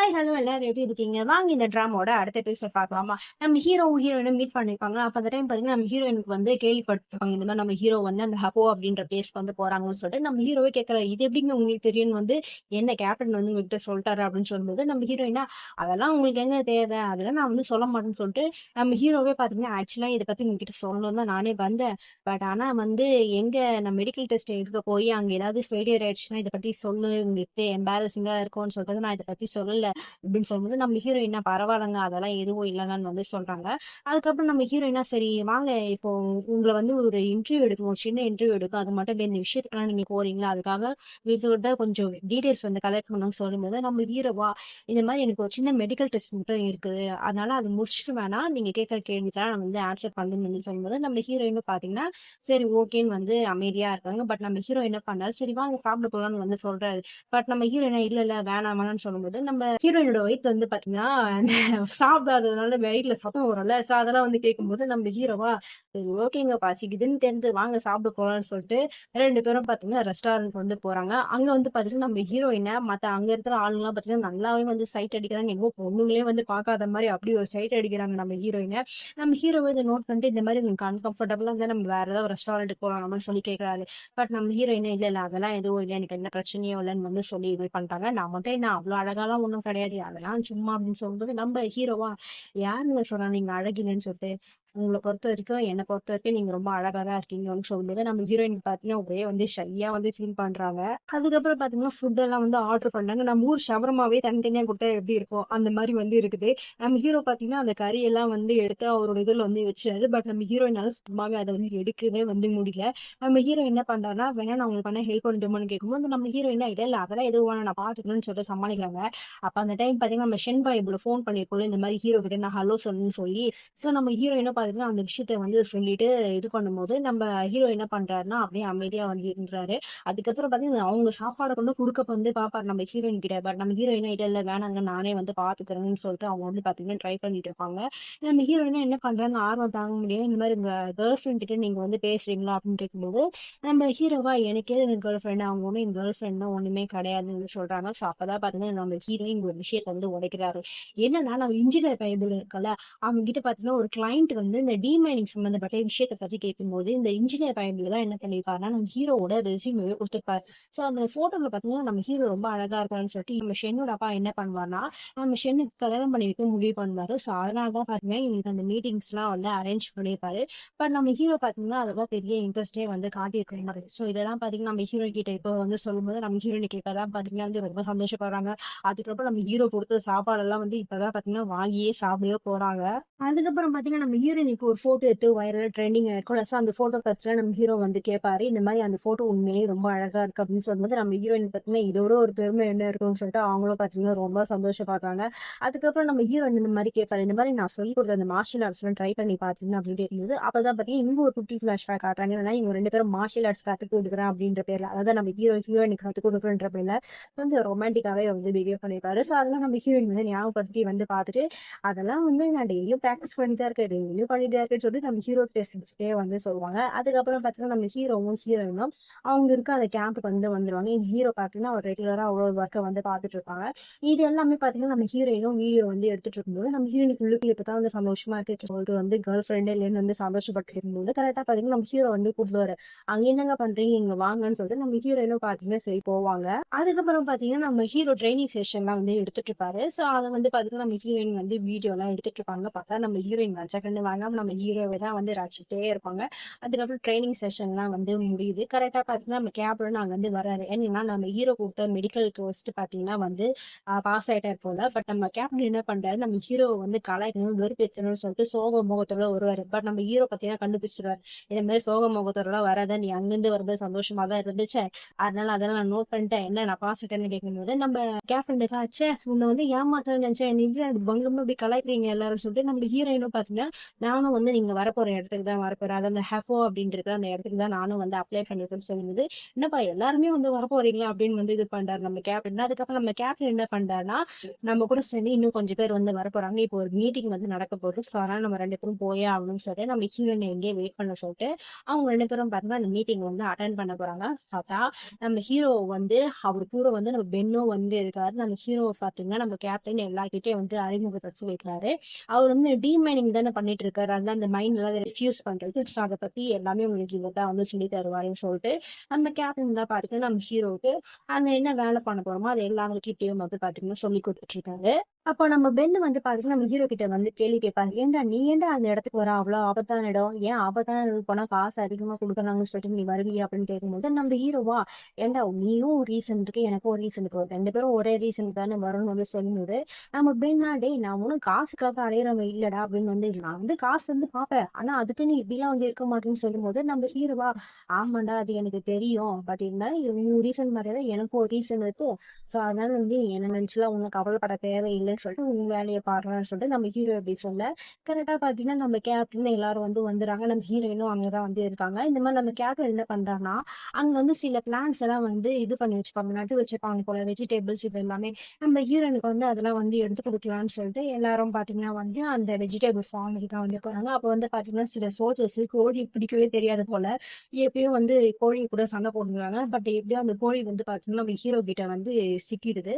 Hi, hello எல்லாரும் எப்படி இருக்கீங்க? வாங்க இந்த ட்ராமாவோட அடுத்த எபிசோட் பார்க்கலாமா? நம்ம ஹீரோவும் ஹீரோயினும் மீட் பண்ணிருப்பாங்க. அப்ப அந்த டைம் பார்த்தீங்கன்னா, நம்ம ஹீரோயினுக்கு வந்து கேள்விப்பட்டுருப்பாங்க. இந்த மாரி நம்ம ஹீரோ வந்து அந்த ஹப்போ அப்படின்ற பிளேஸ்க்கு வந்து போறாங்கன்னு சொல்லிட்டு, நம்ம ஹீரோவே கேட்கறாரு. "இது எப்படிங்க உங்களுக்கு தெரியும்னு வந்து என்ன கேப்டன் வந்து உங்ககிட்ட சொல்ட்டாரு?" அப்படின்னு சொல்லும்போது, நம்ம ஹீரோயினா, "அதெல்லாம் உங்களுக்கு எங்க தேவை? அதெல்லாம் நான் வந்து சொல்ல மாட்டேன்னு" சொல்லிட்டு, நம்ம ஹீரோவே பார்த்தீங்கன்னா, "ஆக்சுவலா இத பத்தி உங்ககிட்ட சொல்லணும்னு தான் நானே வந்தேன். பட் ஆனா வந்து எங்க நான் மெடிக்கல் டெஸ்ட் எடுக்க போய் அங்க ஏதாவது ஃபெயிலியர் ஆயிடுச்சுன்னா, இத பத்தி சொல்லு. உங்களுக்கு எம்பாரஸிங்கா இருக்கும்னு சொல்லிட்டு நான் இத பத்தி சொல்லல." அப்படின்னு சொல்லும்போது நம்ம ஹீரோயினா பரவாயில்லங்க அதெல்லாம் எதுவும் இல்லைங்கன்னு வந்து சொல்றாங்க. அதுக்கப்புறம் நம்ம ஹீரோயினா சரி வாங்க இப்போ உங்களை வந்து ஒரு இன்டர்வியூ எடுக்கும், ஒரு சின்ன இன்டர்வியூ எடுக்கும். அது மட்டும் இல்லை, இந்த விஷயத்துக்கெல்லாம் நீங்க போறீங்களா, அதுக்காக இதோட கொஞ்சம் டீடைல்ஸ் வந்து கலெக்ட் பண்ணணும்னு சொல்லும்போது நம்ம ஹீரோவா இந்த மாதிரி எனக்கு ஒரு சின்ன மெடிக்கல் டெஸ்ட் மட்டும் இருக்குது, அதனால அது முடிச்சுட்டு வேணா நீங்க கேட்கற கேள்விக்கெல்லாம் நான் வந்து ஆன்சர் பண்ணணும்னு வந்து சொல்லும்போது நம்ம ஹீரோயினும் பாத்தீங்கன்னா சரி ஓகேன்னு வந்து அமைதியா இருக்காங்க. பட் நம்ம ஹீரோ என்ன பண்ணாரு, சரி வாங்க சாப்பிட போலாம்னு வந்து சொல்றாரு. பட் நம்ம ஹீரோயினா இல்ல இல்ல வேணாம் வேணாம்னு சொல்லும்போது நம்ம ஹீரோயினோட வயித்துல வந்து பாத்தீங்கன்னா அந்த சாப்பிடாததுனால வயிறுல சத்தம் வரும்ல. சோ அதெல்லாம் வந்து கேட்கும்போது நம்ம ஹீரோவா சரி ஓகேங்க பசிக்குதுன்னு தெரிஞ்சு வாங்க சாப்பிட போலாம்னு சொல்லிட்டு 2 பேரும் பாத்தீங்கன்னா ரெஸ்டாரண்ட் வந்து போறாங்க. அங்க வந்து பாத்தீங்கன்னா நம்ம ஹீரோயினை மத்த அங்க இருக்கிற ஆளுங்கெல்லாம் பாத்தீங்கன்னா நல்லாவே வந்து சைட் அடிக்கிறாங்க. என்னமோ பொண்ணுங்களே வந்து பாக்காத மாதிரி அப்படி ஒரு சைட் அடிக்கிறாங்க நம்ம ஹீரோயினை. நம்ம ஹீரோவை இதை நோட் பண்ணிட்டு இந்த மாதிரி உங்களுக்கு அன்கம்ஃபர்டபுளா இருந்தா நம்ம வேற ஏதாவது ரெஸ்டாரண்ட்டுக்கு போலாம் நம்ம சொல்லி கேட்கறாரு. பட் நம்ம ஹீரோயினே இல்ல இல்ல அதெல்லாம் எதுவும் இல்லை, எனக்கு எந்த பிரச்சனையும் இல்லைன்னு வந்து சொல்லி இது பண்ணிட்டாங்க. நான் மட்டும் என்ன அவ்வளவு அழகாலாம் ஒண்ணும் கிடையாது, அதெல்லாம் சும்மா அப்படின்னு சொல்லும்போது நம்ம ஹீரோவா யாருங்க சொன்னா நீங்க அழகில்லைன்னு சொல்லிட்டு, உங்களை பொறுத்த வரைக்கும் என்னை பொறுத்த வரைக்கும் நீங்க ரொம்ப அழகா தான் இருக்கீங்கன்னு சொல்லும்போது நம்ம ஹீரோயின் பாத்தீங்கன்னா ஒரே வந்து ஷையா வந்து ஃபீல் பண்றாங்க. அதுக்கப்புறம் பாத்தீங்கன்னா ஃபுட் எல்லாம் வந்து ஆர்டர் பண்றாங்க. நம்ம ஊர் ஷவர்மாவே தனித்தனியா கொடுத்தா எப்படி இருக்கும் அந்த மாதிரி வந்து இருக்குது. நம்ம ஹீரோ பாத்தீங்கன்னா அந்த கறி எல்லாம் வந்து எடுத்து அவரோட இதுல வந்து வச்சாரு. பட் நம்ம ஹீரோயினால சுத்தமாவே அதை வந்து எடுக்கவே வந்து முடியல. நம்ம ஹீரோ என்ன பண்றாருன்னா வேணா நான் உங்களுக்கு பண்ண ஹெல்ப் பண்ணட்டுமான்னு கேட்கும்போது நம்ம ஹீரோயினா இல்ல இல்ல அதெல்லாம் எதுவும் வேணாம் நான் பாத்துக்கணும்னு சொல்லிட்டு சமாளிக்கிறாங்க. அப்ப அந்த டைம் பாத்தீங்கன்னா நம்ம ஷென் பாய்புல ஃபோன் பண்ணிருக்கோம்ல இந்த மாதிரி ஹீரோ கிட்ட நான் ஹலோ சொல்லணும்னு சொல்லி. சோ நம்ம ஹீரோ என்ன பாத்தீங்கன்னா அந்த விஷயத்த வந்து சொல்லிட்டு இது பண்ணும்போது நம்ம ஹீரோ என்ன பண்றாருன்னா அப்படியே அமைதியா வந்து இருந்தாரு. அதுக்கப்புறம் பாத்தீங்கன்னா அவங்க சாப்பாடை கொண்டு குடுக்க வந்து பாப்பாரு நம்ம ஹீரோயின் கிட்ட. பட் நம்ம ஹீரோயினா இல்ல இல்ல வேணாங்க நானே வந்து பாத்துக்கிறேன்னு சொல்லிட்டு அவங்க வந்து பாத்தீங்கன்னா ட்ரை பண்ணிட்டு இருப்பாங்க. நம்ம ஹீரோயினா என்ன பண்றாங்க ஆர்வம் தாங்க முடியாது, இந்த மாதிரி உங்க கேர்ள் ஃப்ரெண்ட் கிட்ட நீங்க வந்து பேசுறீங்களா அப்படின்னு கேட்கும்போது நம்ம ஹீரோவா எனக்கே கேர்ள் ஃப்ரெண்ட் அவங்க ஒன்றும் என் கேர்ள் ஃப்ரெண்ட் ஒண்ணுமே கிடையாதுன்னு சொல்றாங்க. ஸோ அப்பதான் பாத்தீங்கன்னா நம்ம ஹீரோயின் ஒரு விஷயத்த வந்து உடைக்கிறாரு. என்னன்னா நம்ம இன்ஜினியர் பைபிள் இருக்கல, அவங்க கிட்ட பாத்தீங்கன்னா ஒரு கிளைண்ட் வந்து இந்த டிமைனிங் சம்பந்தப்பட்ட விஷயத்த பத்தி கேட்கும்போது இந்த இன்ஜினியர் பைபிள் தான் என்ன பண்ணிருப்பாருன்னா நம்ம ஹீரோவோட ரெசியூமே கொடுத்துருப்பாரு. ஸோ அந்த போட்டோல பாத்தீங்கன்னா நம்ம ஹீரோ ரொம்ப அழகா இருக்காருன்னு சொல்லிட்டு நம்ம ஷென்னோட அப்பா என்ன பண்ணுவார்னா நம்ம ஷென்னுக்கு கல்யாணம் பண்ணி வைக்க முடிவு பண்ணுவாரு. ஸோ அதனாலதான் பாத்தீங்கன்னா இவங்களுக்கு அந்த மீட்டிங்ஸ் எல்லாம் வந்து அரேஞ்ச் பண்ணியிருப்பாரு. பட் நம்ம ஹீரோ பாத்தீங்கன்னா அதெல்லாம் பெரிய இன்ட்ரெஸ்டே வந்து காட்டியிருக்க மாதிரி. சோ இதெல்லாம் பாத்தீங்கன்னா நம்ம ஹீரோ கிட்ட இப்போ வந்து சொல்லும்போது நம்ம ஹீரோயின் கிட்டதான் பாத்தீங்கன்னா வந்து ரொம்ப சந்தோஷப்படுறாங்க. அதுக்கப்புறம் நம்ம ஹீரோ கொடுத்த சாப்பாடு எல்லாம் வந்து இப்பதான் பாத்தீங்கன்னா வாங்கியே சாப்பிடவே போறாங்க. அதுக்கப்புறம் பாத்தீங்கன்னா நம்ம ஹீரோயினுக்கு ஒரு போட்டோ எடுத்து வைரல் ட்ரெண்டிங் ஆயிருக்கும். So அந்த போட்டோ பத்தில நம்ம ஹீரோ வந்து கேட்பாரு, இந்த மாதிரி அந்த போட்டோ உண்மையிலேயே ரொம்ப அழகா இருக்கு அப்படின்னு சொல்லும்போது நம்ம ஹீரோயின் பாத்தீங்கன்னா இதோட ஒரு பெருமை என்ன இருக்கும்னு சொல்லிட்டு அவங்களும் பாத்தீங்கன்னா ரொம்ப சந்தோஷப்படுறாங்க. அதுக்கப்புறம் நம்ம ஹீரோயின் இந்த மாதிரி கேட்பாரு, இந்த மாதிரி நான் சொல்லி கொடுத்த அந்த மார்ஷியல் ஆர்ட்ஸ் எல்லாம் ட்ரை பண்ணி பாத்தீங்கன்னா அப்படின்னு கேட்கும்போது அப்பதான் பாத்தீங்கன்னா இங்க ஒரு குட்டி பிளாஷ்பேக் காட்டுறாங்க. என்னன்னா இவங்க 2 பேரும் மார்ஷியல் ஆர்ட்ஸ் கத்து கொடுக்குறேன் அப்படின்ற பேர்ல, அதாவது நம்ம ஹீரோயினுக்கு கத்து கொடுக்குறன்ற பேர்ல கொஞ்சம் ரொமான்டிக்காவே வந்து பிஹேவ் பண்ணிருப்பாரு. சோ அதெல்லாம் நம்ம ஹீரோயின் வந்து ஞாபகப்படுத்தி வந்து பார்த்துட்டு அதெல்லாம் வந்து நான் டெய்லியும் ப்ராக்டிஸ் பண்ணிட்டு தான் இருக்கேன், டெய்லியும் பண்ணிட்டு தான் இருக்கேன்னு சொல்லிட்டு நம்ம ஹீரோ டெஸ்டே வந்து சொல்லுவாங்க. அதுக்கப்புறம் பாத்தீங்கன்னா நம்ம ஹீரோவும் ஹீரோயினும் அவங்க இருக்க அந்த கேம்புக்கு வந்து வந்துருவாங்க. இந்த ஹீரோ பாத்தீங்கன்னா அவர் ரெகுலரா அவ்வளோ ஒர்க்கை வந்து பார்த்துட்டு இருப்பாங்க. இது எல்லாமே பாத்தீங்கன்னா நம்ம ஹீரோயினும் வீடியோ வந்து எடுத்துட்டு இருக்கும்போது நம்ம ஹீரோயினுக்கு உள்ளுக்குள்ள இப்பதான் வந்து சந்தோஷமா இருக்கு சொல்லிட்டு வந்து கேர்ள் ஃப்ரெண்டே இல்லைன்னு வந்து சந்தோஷப்பட்டு இருக்கும்போது கரெக்டா பாத்தீங்கன்னா நம்ம ஹீரோ வந்து கூப்பிடுவாரு. அங்க என்னங்க பண்றீங்க இங்க வாங்கன்னு சொல்லிட்டு நம்ம ஹீரோயினும் பாத்தீங்கன்னா சரி போவாங்க. அதுக்கப்புறம் பாத்தீங்கன்னா நம்ம ஹீரோ ட்ரைனிங் செஷன்லாம் வந்து எடுத்துட்டு இருப்பாரு. சோ அதை வந்து பாத்தீங்கன்னா நம்ம ஹீரோயின் வந்து வீடியோ எல்லாம் எடுத்துட்டு இருப்பாங்க. பார்த்தா நம்ம ஹீரோயின் வச்சக்கண்டு வாங்காம நம்ம ஹீரோவை தான் வந்து ரசிச்சுட்டே இருப்பாங்க. அதுக்கப்புறம் ட்ரைனிங் செஷன்லாம் வந்து முடியுது. கரெக்டா பாத்தீங்கன்னா நம்ம கேப்ல நாங்க வந்து வராரு. ஏன்னா நம்ம ஹீரோ கொடுத்த மெடிக்கல் கோர்ஸ் பாத்தீங்கன்னா வந்து பாஸ் ஆயிட்டாரு போல. பட் நம்ம கேப்டன் என்ன பண்றாரு, நம்ம ஹீரோவை வந்து கலாய்க்கணும் வெறுப்பேற்றணும்னு சொல்லிட்டு சோக முகத்தோட வருவாரு. பட் நம்ம ஹீரோ பாத்தீங்கன்னா கண்டுபிடிச்சிருவாரு, இந்த மாதிரி சோக முகத்தோட வராத, நீ அங்கிருந்து வரும்போது சந்தோஷமா தான் இருந்துச்சு, அதனால அதெல்லாம் நான் நோட் பண்ணிட்டேன், என்ன நான் பாஸ் ஆயிட்டேன்னு கேட்கும்போது நம்ம கேப்டன் ஆச்சே உன்னை வந்து ஏமாத்தணும்னு நினைச்சேன், நீங்க பங்கமா இப்படி கலாய்க்கிறீங்க எல்லாரும் சொல்லிட்டு நம்ம ஹீரோயினும் பாத்தீங்கன்னா நானும் வந்து நீங்க வரப்போற இடத்துக்கு தான் வரப்போறேன். அதாவது அந்த ஹேப்போ அப்படின்றது அந்த இடத்துக்கு தான் நானும் வந்து அப்ளை பண்ணிருக்கேன்னு சொல்லும்போது, என்னப்பா எல்லாருமே வந்து வரப்போறீங்களா அப்படின்னு வந்து இது பண்றாரு நம்ம கேப்டன். அதுக்கப்புறம் நம்ம கேப்டன் என்ன பண்றாருன்னா, நம்ம கூட சேர்ந்து இன்னும் கொஞ்சம் பேர் வந்து வரப்போறாங்க. இப்போ ஒரு மீட்டிங் வந்து நடக்க போகுது. ஸோ அதனால நம்ம 2 பேரும் போயே ஆகணும்னு சொல்லிட்டு நம்ம ஹீரோயின எங்கேயே வெயிட் பண்ண சொல்லிட்டு, அவங்க 2 பேரும் பார்த்தீங்கன்னா அந்த மீட்டிங் வந்து அட்டெண்ட் பண்ண போறாங்க. பார்த்தா நம்ம ஹீரோ வந்து அவரு கூட வந்து நம்ம பென்னும் வந்து இருக்காரு. நம்ம ஹீரோவ பார்த்தீங்கன்னா நம்ம கேப்டன் எல்லார்கிட்டயும் வந்து அறிமுகப்படுத்தி வைக்கிறாரு. அவர் வந்து டீமைனிங் தானே பண்ணிட்டு இருக்காரு. அதான் அந்த மைண்ட் எல்லாம் ரிஃப்யூஸ் பண்றது. ஸோ அத பத்தி எல்லாமே உங்களுக்கு இவர் தான் வந்து சொல்லி தருவாருன்னு சொல்லிட்டு, நம்ம கேப்டன் தான் பார்த்தீங்கன்னா நம்ம ஹீரோவுக்கு அந்த என்ன வேலை பண்ண போறோமோ அது எல்லாருகிட்டயும் வந்து பார்த்தீங்கன்னா சொல்லி கொடுத்துட்டு இருக்காரு. அப்போ நம்ம பென் வந்து பாத்தீங்கன்னா நம்ம ஹீரோ கிட்ட வந்து கேள்வி கேட்பாரு. ஏன்டா நீ ஏன்டா அந்த இடத்துக்கு வர அவ்வளவு ஆபத்தான இடம்? ஏன் ஆபத்தான இடத்துக்கு போனா காசு அதிகமா கொடுக்குறாங்கன்னு சொல்லிட்டு நீ வருவியா அப்படின்னு கேட்கும்போது நம்ம ஹீரோவா ஏன்டா நீயும் ஒரு ரீசன் இருக்கு எனக்கும் ஒரு ரீசன் இருக்கு 2 பேரும் ஒரே ரீசன் தானே வரும்னு வந்து சொல்லும்போது நம்ம பென்னா டேய் நான் ஒன்னும் காசுக்காக அலையிறவன் இல்லடா அப்படின்னு வந்து நான் வந்து காசு வந்து பாப்பேன் ஆனா அதுக்கு நீ இப்படிலாம் வந்து இருக்க மாட்டேன்னு சொல்லும்போது நம்ம ஹீரோவா ஆமாண்டா அது எனக்கு தெரியும் பட் இருந்தாலும் நீ ரீசன் மாதிரிதான் எனக்கும் ஒரு ரீசன் இருக்கு சோ அதனால வந்து என்ன நினைச்சுலாம் உனக்கு கவலைப்பட தேவையில்லைன்னு சொல்லிட்டு உன் வேலையை பாடுறேன்னு சொல்லிட்டு நம்ம ஹீரோ எப்படி சொல்ல கரெக்டா பாத்தீங்கன்னா நம்ம கேப்டன் எல்லாரும் வந்து வந்துடுறாங்க நம்ம ஹீரோயினும் அங்கதான் வந்து இருக்காங்க இந்த மாதிரி நம்ம கேப்டன் என்ன பண்றாங்கன்னா அங்க வந்து சில பிளான்ஸ் எல்லாம் வந்து இது பண்ணி வச்சுப்பாங்க நட்டு வச்சிருப்பாங்க போல வெஜிடபிள்ஸ் இது எல்லாமே நம்ம ஹீரோயினுக்கு வந்து அதெல்லாம் வந்து எடுத்து கொடுக்கலாம்னு சொல்லிட்டு எல்லாரும் பாத்தீங்கன்னா வந்து அந்த வெஜிடபிள் ஃபார்முக்கு தான் வந்து போறாங்க அப்ப வந்து பாத்தீங்கன்னா சில சோல்ஜர்ஸ் கோழி பிடிக்கவே தெரியாது போல எப்பயும் வந்து கோழி கூட சண்டை போடுறாங்க பட் எப்படியும் அந்த கோழி வந்து பாத்தீங்கன்னா நம்ம ஹீரோ கிட்ட வந்து சிக்கிடுது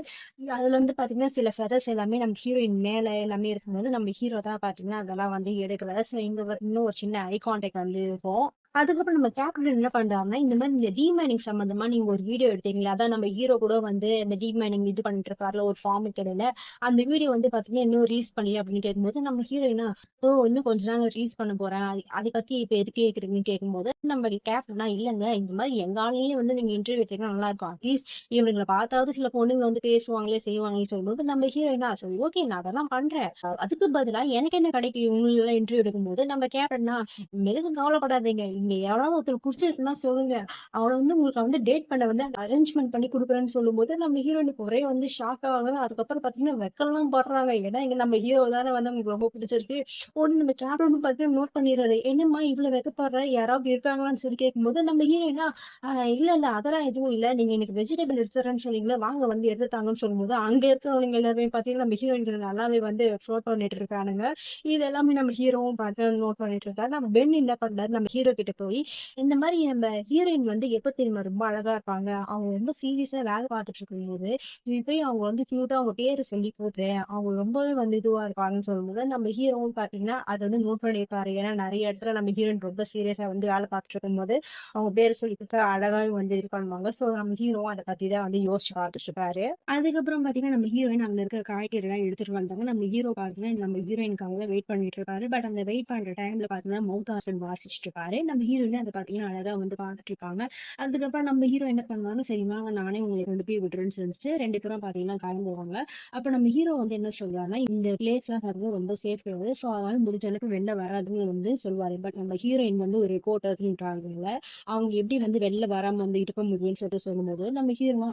அதுல வந்து பாத்தீங்கன்னா சில ஃபெதர்ஸ் எல்லாமே நம்ம ஹீரோயின் மேல எல்லாமே இருக்கும்போது நம்ம ஹீரோ தான் பாத்தீங்கன்னா அதெல்லாம் வந்து எடுக்கல சோ இங்க இன்னும் ஒரு சின்ன ஐ கான்டாக்ட் வந்து இருக்கும் அதுக்கப்புறம் நம்ம கேப்டன் என்ன பண்றாங்கன்னா இந்த மாதிரி இந்த டிமைனிங் சம்பந்தமா நீங்க ஒரு வீடியோ எடுத்தீங்களா அதான் நம்ம ஹீரோ கூட வந்து இந்த டிமைனிங் இது பண்ணிட்டு இருக்காருல ஒரு ஃபார்ம் இடையில அந்த வீடியோ வந்து பாத்தீங்கன்னா இன்னும் ரீஸ் பண்ணி அப்படின்னு கேட்கும்போது நம்ம ஹீரோயினா ஓ இன்னும் கொஞ்ச நாள் ரீஸ் பண்ண போறேன் அதை பத்தி இப்ப எதுக்கு கேக்குறீங்கன்னு கேட்கும்போது நம்ம கேப்டனா இல்லங்க இந்த மாதிரி எங்க ஆளுநே வந்து நீங்க இன்டர்வியூ எடுத்தீங்கன்னா நல்லா இருக்கும் அட்லீஸ்ட் இவங்களை பார்த்தாவது சில பொண்ணுங்க வந்து பேசுவாங்களே செய்வாங்களே சொல்லும்போது நம்ம ஹீரோயினா சரி ஓகே நான் அதெல்லாம் பண்றேன் அதுக்கு பதிலா எனக்கு என்ன கிடைக்கும் இவங்களெல்லாம் இன்டர்வியூ எடுக்கும்போது நம்ம கேப்டன்னா எதுக்கும் கவலைப்படாதீங்க இங்க எவனாவது ஒருத்தர் பிடிச்சிருக்குன்னா சொல்லுங்க அவனை வந்து உங்களுக்கு வந்து டேட் பண்ண வந்து அரேஞ்ச்மெண்ட் பண்ணி கொடுக்குறேன்னு சொல்லும்போது நம்ம ஹீரோயினுக்கு ஒரே வந்து ஷாக் ஆகுது அதுக்கப்புறம் பாத்தீங்கன்னா வெக்கலாம் படுறாங்க ஏன்னா இங்க நம்ம ஹீரோ தானே வந்து உங்களுக்கு ரொம்ப பிடிச்சிருக்கு ஒண்ணு நம்ம கேப்டன் பாத்தீங்கன்னா நோட் பண்ணிடுறாரு என்னம்மா இவ்வளவு வெக்கப்படுற யாராவது இருக்காங்களான்னு சொல்லி கேட்கும்போது நம்ம ஹீரோயினா இல்ல இல்ல அதெல்லாம் எதுவும் இல்ல நீங்க எனக்கு வெஜிடபிள் எடுத்துறேன்னு சொன்னீங்களா வாங்க வந்து எடுத்துட்டாங்கன்னு சொல்லும்போது அங்க இருக்கிறவங்க எல்லாருமே பாத்தீங்கன்னா நம்ம ஹீரோயின்கள் நல்லாவே வந்து ஃப்ளோட் பண்ணிட்டு இருக்கானுங்க இது எல்லாமே நம்ம ஹீரோவும் பார்த்து நோட் பண்ணிட்டு இருக்காரு நம்ம பென் என்ன பண்றாரு நம்ம ஹீரோ கிட்ட போய் இந்த மாதிரி நம்ம ஹீரோயின் வந்து எப்ப தெரியுமா ரொம்ப அழகா இருப்பாங்க அவங்க ரொம்ப சீரியஸா வேலை பார்த்துட்டு இருக்கும்போது இது போய் அவங்க வந்து கியூட்டா அவங்க பேரு சொல்லி கூப்பிடுறேன் அவங்க ரொம்பவே வந்து இதுவா இருப்பாங்கன்னு சொல்லும்போது நம்ம ஹீரோவும் பாத்தீங்கன்னா அதை வந்து நோட் பண்ணியிருப்பாரு ஏன்னா நிறைய இடத்துல நம்ம ஹீரோயின் ரொம்ப சீரியஸா வந்து வேலை பார்த்துட்டு இருக்கும்போது அவங்க பேரை சொல்லி கொடுத்தா அழகாவே வந்து இது பண்ணுவாங்க சோ நம்ம ஹீரோவும் அதை பத்தி தான் வந்து யோசிச்சு பார்த்துட்டு இருப்பாரு அதுக்கப்புறம் பாத்தீங்கன்னா நம்ம ஹீரோயின் அங்க இருக்க காய்கறி எல்லாம் எடுத்துட்டு வந்தாங்க நம்ம ஹீரோ பாத்தீங்கன்னா நம்ம ஹீரோயினுக்காக வெயிட் பண்ணிட்டு இருக்காரு பட் அந்த வெயிட் பண்ற டைம்ல பாத்தீங்கன்னா மவுத் ஆர்கன் வாசிச்சுட்டு இருப்பாரு நம்ம ஹீரோயின் அதை பாத்தீங்கன்னா அழகா வந்து பார்த்துட்டு இருப்பாங்க அதுக்கப்புறம் நம்ம ஹீரோ என்ன பண்ணுவாங்க சரி வாங்க நானே உங்களுக்கு கொண்டு போய் விடுறேன்னு சொல்லிட்டு 2 பேரும் பாத்தீங்கன்னா கிளம்புவாங்க அப்ப நம்ம ஹீரோ வந்து என்ன சொல்றாருன்னா இந்த பிளேஸ் எல்லாம் வந்து ரொம்ப சேஃப் கிடையாது ஸோ அதனால முடிஞ்ச அளவுக்கு வெளில வராதுன்னு வந்து சொல்லுவாரு பட் நம்ம ஹீரோயின் வந்து ஒரு ரிப்போர்ட்டர்ன்றாங்க அவங்க எப்படி வந்து வெளில வராம வந்து இருக்க முடியும்னு சொல்லிட்டு சொல்லும்போது நம்ம ஹீரோ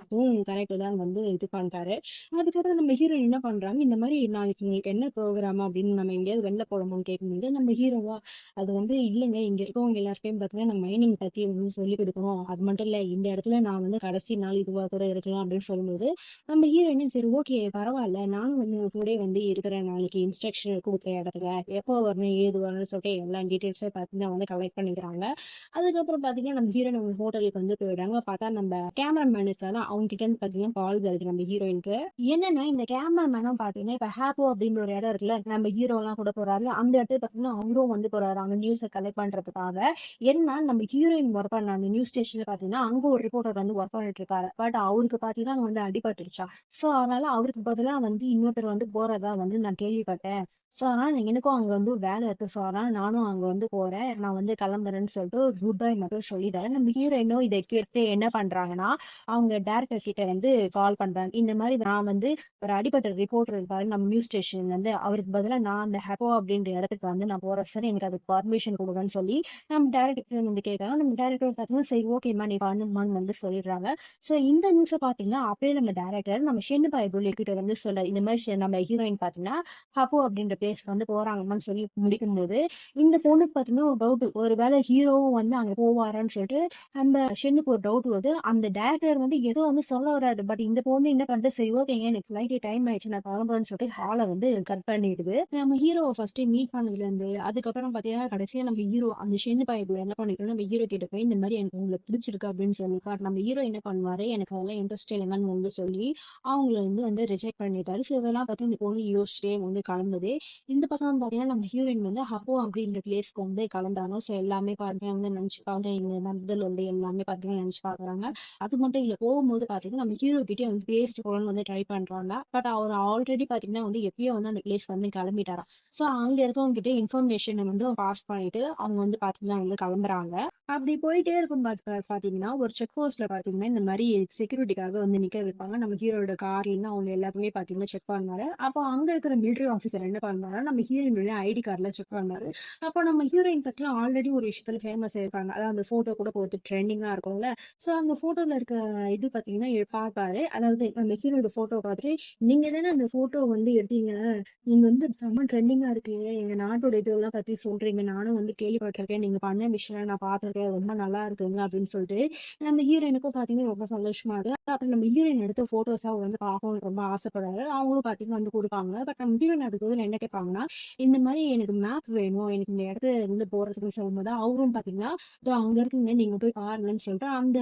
கரெக்ட் தான் வந்து இது பண்றாரு அதுக்கப்புறம் நம்ம ஹீரோயின் என்ன பண்றாங்க இந்த மாதிரி நாளைக்கு உங்களுக்கு என்ன ப்ரோக்ராம் அப்படின்னு நம்ம எங்கேயாவது வெளில போடணும்னு கேட்கும்போது நம்ம ஹீரோவா அது வந்து இல்லைங்க இங்க இருக்கவங்க எல்லாருக்கையும் பார்த்தீங்கன்னா நம்ம மைனிங் பத்தி வந்து சொல்லிக் கொடுக்கணும் அது மட்டும் இல்ல இந்த இடத்துல நான் வந்து கடைசி நாள் இதுவா கூட இருக்கலாம் அப்படின்னு சொல்லும்போது நம்ம ஹீரோயினும் சரி ஓகே பரவாயில்ல நானும் வந்து உங்க கூட வந்து இருக்கிறேன் நாளைக்கு இன்ஸ்ட்ரக்ஷன் கொடுக்குற இடத்துல எப்போ வரணும் ஏது வரணும்னு சொல்லிட்டு எல்லா டீட்டெயில்ஸும் பார்த்தீங்கன்னா வந்து கலெக்ட் பண்ணிக்கிறாங்க அதுக்கப்புறம் பாத்தீங்கன்னா நம்ம ஹீரோயின் அவங்க ஹோட்டலுக்கு வந்து போயிடுறாங்க பார்த்தா நம்ம கேமராமேன் இருக்காங்க அவங்க கிட்ட இருந்து பாத்தீங்கன்னா கால் வருது நம்ம ஹீரோயினுக்கு என்னன்னா இந்த கேமராமேனும் பாத்தீங்கன்னா இப்ப ஹேப்போ அப்படின்னு ஒரு இடம் இருக்குல்ல நம்ம ஹீரோ எல்லாம் கூட போறாரு அந்த இடத்துல பாத்தீங்கன்னா அவரும் வந்து போறாரு அவங்க நியூஸை கலெக்ட் பண்றதுக்காக என்ன நம்ம ஹீரோயின் ஒர்க் பண்ண அந்த நியூஸ் ஸ்டேஷன்ல பாத்தீங்கன்னா அங்க ஒரு ரிப்போர்ட்டர் வந்து ஒர்க் பண்ணிட்டு இருக்காரு பட் அவருக்கு பாத்தீங்கன்னா அங்க வந்து அடிபட்டுருச்சா சோ அதனால அவருக்கு பதிலா வந்து இன்னொருத்தர் வந்து போறதா வந்து நான் கேள்விப்பட்டேன் சோ அதனால எனக்கும் அங்க வந்து வேலை இருக்கு சோ அதனால நானும் அங்க வந்து போறேன் நான் வந்து கிளம்புறேன்னு சொல்லிட்டு குட் பை மட்டும் சொல்லிட்டாரு நம்ம ஹீரோயினும் இதை கேட்டு என்ன பண்றாங்கன்னா அவங்க டேரக்டர் கிட்ட வந்து கால் பண்றாங்க இந்த மாதிரி நான் வந்து ஒரு அடிபட்ட ரிப்போர்ட்டர் இருக்காரு நம்ம நியூஸ் ஸ்டேஷன் வந்து அவருக்கு பதிலா நான் அந்த ஹெப்போ அப்படின்ற இடத்துக்கு வந்து நான் போறேன் சார் எனக்கு அதுக்கு பர்மிஷன் கொடுங்கன்னு சொல்லி நம்ம டேரக்டர் வந்து கேட்கறாங்க. நம்ம டேரக்டர் பார்த்தீங்கன்னா, சரி ஓகேம்மா நீ பண்ணுமான்னு வந்து சொல்லிடுறாங்க. ஸோ இந்த நியூஸ பார்த்தீங்கன்னா, அப்படியே நம்ம டேரக்டர் நம்ம ஷென்னு பாய்புல் கிட்ட வந்து சொல்றாரு. இந்த மாரி நம்ம ஹீரோயின் பார்த்தீங்கன்னா, ஹபோ அப்படின்ற பிளேஸ்க்கு வந்து போறாங்கம்மான்னு சொல்லி முடிக்கும்போது, இந்த பொண்ணுக்கு பார்த்தீங்கன்னா ஒரு டவுட். ஒரு வேளை ஹீரோவும் வந்து அங்க போவாரான்னு சொல்லிட்டு நம்ம ஷென்னுக்கு ஒரு டவுட் வருது. அந்த டைரக்டர் வந்து ஏதோ வந்து சொல்ல வராரு. பட் இந்த பொண்ணு என்ன பண்ணுது, சரி ஓகேங்க எனக்கு ஃப்ளைட் டைம் ஆயிடுச்சு நான் கிளம்புறேன்னு சொல்லிட்டு ஹால வந்து கட் பண்ணிடுது. நம்ம ஹீரோவ ஃபர்ஸ்ட் மீட் பண்ணதுல இருந்து அதுக்கப்புறம் பாத்தீங்கன்னா கடைசியா நம்ம ஹீரோ அந்த ஷென்னு பையன் என்ன பண்ணிருக்கோம், நம்ம ஹீரோ கிட்ட போய் இந்த மாதிரி எனக்கு உங்களை பிடிச்சிருக்கு அப்படின்னு சொல்லி பட் நம்ம ஹீரோ என்ன பண்ணுவாரு, எனக்கு அதெல்லாம் இன்ட்ரெஸ்ட் இல்லைங்கன்னு வந்து சொல்லி அவங்கள வந்து ரிஜெக்ட் பண்ணிட்டாரு. ஸோ இதெல்லாம் பார்த்து இந்த பொண்ணு யோசிச்சிட்டே வந்து கிளம்புது. இந்த பக்கம் பாத்தீங்கன்னா நம்ம ஹீரோயின் வந்து ஹப்போ அப்படின்ற பிளேஸ்க்கு வந்து கலந்தாங்க. ஸோ எல்லாமே பாத்தீங்கன்னா வந்து நினைச்சுப்பாங்க இங்க நடந்தல் வந்து எல்லாமே பாத்தீங்கன்னா நினைச்சு பாக்குறாங்க. அது மட்டும் இல்ல போகும்போது பாத்தீங்கன்னா நம்ம ஹீரோ கிட்டே வந்து பேசிட்டு போகணும்னு வந்து ட்ரை பண்றாங்க. பட் அவர் ஆல்ரெடி பாத்தீங்கன்னா வந்து எப்பயோ வந்து அந்த பிளேஸ் வந்து கிளம்பிட்டாராம். ஸோ அங்க இருக்கவங்க கிட்ட இன்ஃபர்மேஷன் வந்து பாஸ் பண்ணிட்டு அவங்க வந்து பாத்தீங்கன்னா வந்து கிளம்புறாங்க. அப்படி போயிட்டே இருக்கும் பாத்தீங்கன்னா ஒரு செக் போஸ்ட்ல பாத்தீங்கன்னா இந்த மாதிரி செக்யூரிட்டிக்காக வந்து நிக்க வைப்பாங்க. நம்ம ஹீரோட கார்ல இருந்து அவங்க எல்லாத்தையுமே பாத்தீங்கன்னா செக் பண்ணாரு. அப்போ அங்க இருக்கிற மிலிட்டரி ஆஃபீஸர் என்ன பண்ணாரு, நம்ம ஹீரோயினுடைய ஐடி கார்டுல செக் பண்ணாரு. அப்போ நம்ம ஹீரோயின் பத்திலாம் ஆல்ரெடி ஒரு விஷயத்துல ஃபேமஸ் ஆயிருக்காங்க. அதாவது அந்த போட்டோ கூட போட்டு ட்ரெண்டிங்கா இருக்கும்ல. சோ அந்த போட்டோல இருக்க இது பாத்தீங்கன்னா பார்ப்பாரு. அதாவது நம்ம ஹீரோட போட்டோ பார்த்துட்டு, நீங்க தானே அந்த போட்டோ வந்து எடுத்தீங்க, நீங்க வந்து செம்ம ட்ரெண்டிங்கா இருக்கீங்க, எங்க நாட்டோட இதெல்லாம் பத்தி சொல்றீங்க, நானும் வந்து கேள்விப்பட்டிருக்கேன், நீங்க பண்ண விஷயம் நான் பார்த்திருக்கேன், ரொம்ப நல்லா இருக்குங்க அப்படின்னு சொல்லிட்டு நம்ம ஹீரோயினுக்கும் பாத்தீங்கன்னா ரொம்ப சந்தோஷமா இருக்கு. அப்புறம் நம்ம ஹீரோயின் எடுத்த போட்டோஸா அவர் வந்து பார்க்கணும்னு ரொம்ப ஆசைப்படுறாரு. அவங்களும் பாத்தீங்கன்னா வந்து கொடுப்பாங்க. பட் நம்ம ஹீரோயின் அதுக்கு பதிலா என்ன கேட்பாங்கன்னா, இந்த மாதிரி எனக்கு மேப் வேணும், எனக்கு இந்த இடத்துல இருந்து போறதுக்குன்னு சொல்லும்போது அவரும் பாத்தீங்கன்னா, இதோ அங்க இருக்குங்க நீங்க போய் பாருங்கன்னு சொல்லிட்டு அந்த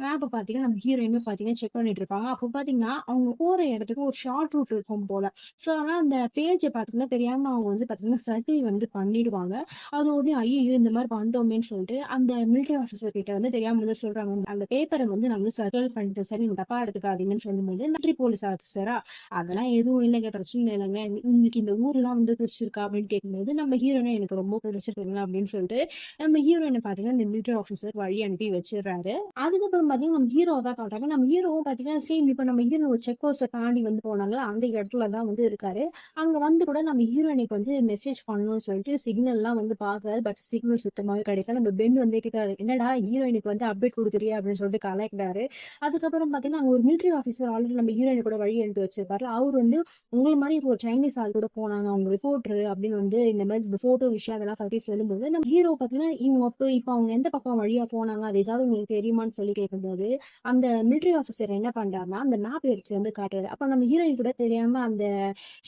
மேப்ப பாத்தீங்கன்னா நம்ம ஹீரோயினுமே பாத்தீங்கன்னா செக் பண்ணிட்டு இருப்பாங்க. அப்போ பாத்தீங்கன்னா அவங்க போற இடத்துக்கு ஒரு ஷார்ட் ரூட் இருக்கும் போல. சோ ஆனா அந்த பேஜ பாத்தீங்கன்னா தெரியாம அவங்க வந்து பாத்தீங்கன்னா சர்க்கிள் வந்து பண்ணிடுவாங்க. அது உடனே ஐயையோ இந்த மாதிரி பண்ணிட்டோமேன்னு சொல்லிட்டு அந்த மிலிட்டரி ஆஃபீஸர் கிட்ட வந்து தெரியாம வந்து சொல்றாங்க. அந்த பேப்பரை வந்து நான் வந்து சர்க்கிள் பண்ணிட்டேன் சார், நீங்க தப்பா எடுத்துக்காதீங்கன்னு சொல்லும்போது மிலிட்டரி போலீஸ் ஆஃபீஸரா அதெல்லாம் எதுவும் இல்லைங்க, பிரச்சனை இல்லைங்க, உங்களுக்கு இந்த ஊர்லாம் வந்து பிடிச்சிருக்கா அப்படின்னு கேட்கும்போது நம்ம ஹீரோயினை எனக்கு ரொம்ப பிடிச்சிருக்குங்க அப்படின்னு சொல்லிட்டு நம்ம ஹீரோயினை பாத்தீங்கன்னா இந்த மிலிட்டரி ஆஃபீஸர் வழி அனுப்பி வச்சிடுறாரு. அதுக்கப்புறம் பாத்தீங்கன்னா நம்ம ஹீரோ தான் காட்டுறாங்க. நம்ம ஹீரோவும் பாத்தீங்கன்னா சேம் இப்ப நம்ம ஹீரோ ஒரு செக் போஸ்ட்டை தாண்டி வந்து போனாங்களா அந்த இடத்துல தான் வந்து இருக்காரு. அங்க வந்து கூட நம்ம ஹீரோயினுக்கு வந்து மெசேஜ் பண்ணணும்னு சொல்லிட்டு சிக்னல் எல்லாம் வந்து பாக்குறாரு. பட் சிக்னல் சுத்தமாவே கிடைக்கல. நம்ம பென் வந்து கேட்டாரு, என்னடா ஹீரோயினுக்கு வந்து அப்டேட் கொடுக்குறியா அப்படின்னு சொல்லிட்டு கலாய்க்கிறாரு. அதுக்கப்புறம் பாத்தீங்கன்னா அங்க ஒரு மிலிட்டரி ஆஃபீஸர் ஆல்ரெடி நம்ம ஹீரோயின் கூட வழி எடுத்து வச்சிருப்பாரு. அவர் வந்து உங்களை மாதிரி இப்போ ஒரு சைனீஸ் ஆள் கூட போனாங்க, அவங்க ரிப்போர்ட்டர் அப்படின்னு வந்து இந்த மாதிரி இந்த போட்டோ விஷயம் அதெல்லாம் பத்தி சொல்லும்போது நம்ம ஹீரோ பாத்தீங்கன்னா இவங்க இப்போ அவங்க எந்த பக்கம் வழியா போனாங்க அது ஏதாவது உங்களுக்கு தெரியுமான்னு சொல்லி கேட்கும்போது அந்த மிலிட்டரி ஆஃபீஸர் என்ன பண்றாருன்னா அந்த மேப் எடுத்துட்டு வந்து காட்டுறாரு. அப்ப நம்ம ஹீரோயின் கூட தெரியாம அந்த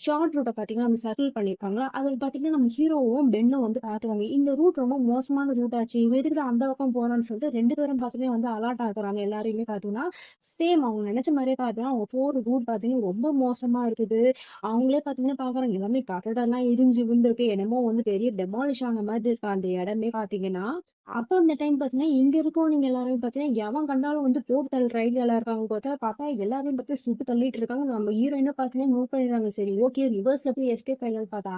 ஷார்ட் ரூட்டை பாத்தீங்கன்னா அந்த சர்க்கிள் பண்ணிருப்பாங்களா அதில் பாத்தீங்கன்னா நம்ம ஹீரோவும் பெண்ணும் வந்து பாத்துவாங்க. இந்த ரூட் ரொம்ப மோசமான ரூட் ஆச்சு, இவ எதுக்கு அந்த பக்கம் போறான்னு சொல்லிட்டு ரெண்டு பேரும் பாத்தீங்கன்னா வந்து அலர்ட் ஆகுறாங்க. எல்லாரையுமே பாத்தீங்கன்னா சேம் அவங்க நினைச்ச மாதிரியே பாத்தீங்கன்னா அவங்க போற ரூட் பாத்தீங்கன்னா ரொம்ப மோசமா இருக்குது. அவங்களே பாத்தீங்கன்னா பாக்குறாங்க எல்லாமே கட்டடம் எல்லாம் இடிஞ்சு விழுந்திருக்கு, என்னமோ வந்து பெரிய டெமாலிஷ் ஆன மாதிரி இருக்கு அந்த இடமே பாத்தீங்கன்னா. அப்போ இந்த டைம் பாத்தீங்கன்னா இங்க இருக்கோம் நீங்க எல்லாரும் பாத்தீங்கன்னா எவன் கண்டாலும் வந்து போட்டு தள்ளுற ஐடியால இருக்காங்க. பார்த்தா எல்லாரையும் பத்தி சுட்டு தள்ளிட்டு இருக்காங்க. நம்ம ஹீரோயினை பாத்தீங்கன்னா நோட் பண்ணிடுறாங்க. சரி ஓகே ரிவர்ஸ்ல போய் எஸ்கேப் ஆயிடலாம்னு பார்த்தா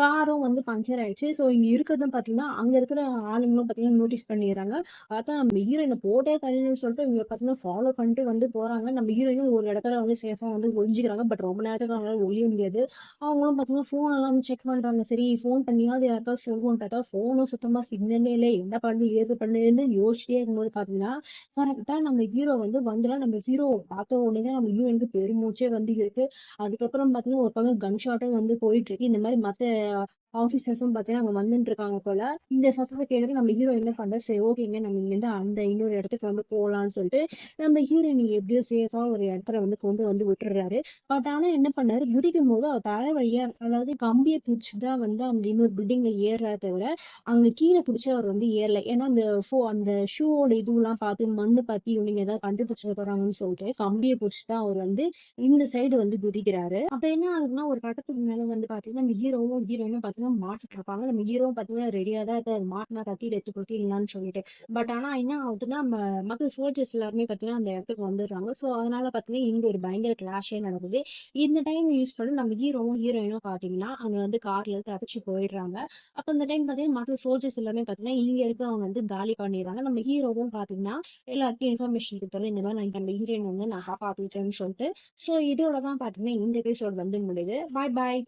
காரும் வந்து பஞ்சர் ஆயிடுச்சு. ஸோ இங்க இருக்கிறதும் பாத்தீங்கன்னா அங்க இருக்கிற ஆளுங்களும் பாத்தீங்கன்னா நோட்டீஸ் பண்ணிடுறாங்க. பார்த்தா நம்ம ஹீரோயினை போட்டே தள்ளின்னு சொல்லிட்டு இவங்க பாத்தீங்கன்னா ஃபாலோ பண்ணிட்டு வந்து போறாங்க. நம்ம ஹீரோயினும் ஒரு இடத்துல வந்து சேஃபா வந்து ஒளிஞ்சுக்கிறாங்க. பட் ரொம்ப நேரத்துக்கு அவங்களால ஒளிய முடியாது. அவங்களும் பாத்தீங்கன்னா ஃபோன் எல்லாம் வந்து செக் பண்றாங்க. சரி ஃபோன் பண்ணியாவது யாருக்காவது சொல்லுவோம்னு பார்த்தா ஃபோனும் சுத்தமா சிக்னலே இல்லை. என்ன பண்ணு ஏது பண்ணுன்னு யோசிச்சிட்டே இருக்கும்போது பாத்தீங்கன்னா கரெக்டா நம்ம ஹீரோ வந்து வந்துடலாம். நம்ம ஹீரோ பார்த்த உடனே நம்ம ஹீரோயினுக்கு பெருமூச்சே வந்து இருக்கு. அதுக்கப்புறம் பாத்தீங்கன்னா ஒரு பக்கம் கன் ஷாட்டும் வந்து போயிட்டு இருக்கு. இந்த மாதிரி மத்த ஆபீசர்ஸும் பாத்தீங்கன்னா அங்க வந்துட்டு இருக்காங்க போல. இந்த சத்தத்தை கேட்டுட்டு நம்ம ஹீரோ என்ன பண்ற, சரி ஓகேங்க நம்ம இங்க இருந்து அந்த இன்னொரு இடத்துக்கு வந்து போகலாம்னு சொல்லிட்டு நம்ம ஹீரோயின் எப்படியோ சேஃபா ஒரு இடத்துல வந்து கொண்டு வந்து விட்டுறாரு. பட் ஆனா என்ன பண்ணாரு, குதிக்கும் போது அவர் தலை வழியா அதாவது கம்பியை பிடிச்சுதான் வந்து அந்த இன்னொரு பில்டிங்ல ஏறாத தவிர அங்க கீழே பிடிச்சி அவர் வந்து ஏறல. ஏன்னா அந்த ஷூவோட இதுவெல்லாம் பார்த்து மண்ணு பத்தி இவங்க ஏதாவது கண்டுபிடிச்சிட போறாங்கன்னு சொல்லிட்டு கம்பியை பிடிச்சிதான் அவர் வந்து இந்த சைடு வந்து குதிக்கிறாரு. அப்ப என்ன ஆகுதுன்னா ஒரு கட்டத்துக்கு மேல வந்து பாத்தீங்கன்னா இந்த ஹீரோவும் ஹீரோயினும் பாத்தீங்கன்னா மாட்டிட்டு இருப்பாங்க. நம்ம ஹீரோவும் பாத்தீங்கன்னா ரெடியா தான் இருக்காரு, மாட்டினா கத்தியில எடுத்து கொடுத்திடலான்னு சொல்லிட்டு. பட் ஆனா என்ன ஆகுதுன்னா நம்ம மத்த சோல்ஜர்ஸ் எல்லாருமே பாத்தீங்கன்னா அந்த இடத்துக்கு வந்துடுறாங்க. சோ அதனால பாத்தீங்கன்னா இங்க ஒரு பயங்கர கிளாஷே நடக்குது. இந்த டைம் யூஸ் பண்ணி நம்ம ஹீரோவும் ஹீரோயினும் பாத்தீங்கன்னா அங்க வந்து கார்ல தப்பிச்சு போயிடுறாங்க. அப்ப இந்த டைம் பாத்தீங்கன்னா மற்ற சோல்ஜர்ஸ் எல்லாமே பாத்தீங்கன்னா இங்க இருக்கவங்க வந்து காலி பண்ணிடுறாங்க. நம்ம ஹீரோவும் பாத்தீங்கன்னா எல்லாருக்கும் இன்ஃபர்மேஷன் கொடுத்தாரு, இந்த மாதிரி நம்ம ஹீரோயின் வந்து நான் காப்பாத்திட்டேன்னு சொல்லிட்டு. சோ இதோட தான் பாத்தீங்கன்னா இந்த எபிசோட் வந்து முடியுது. பாய் பாய்.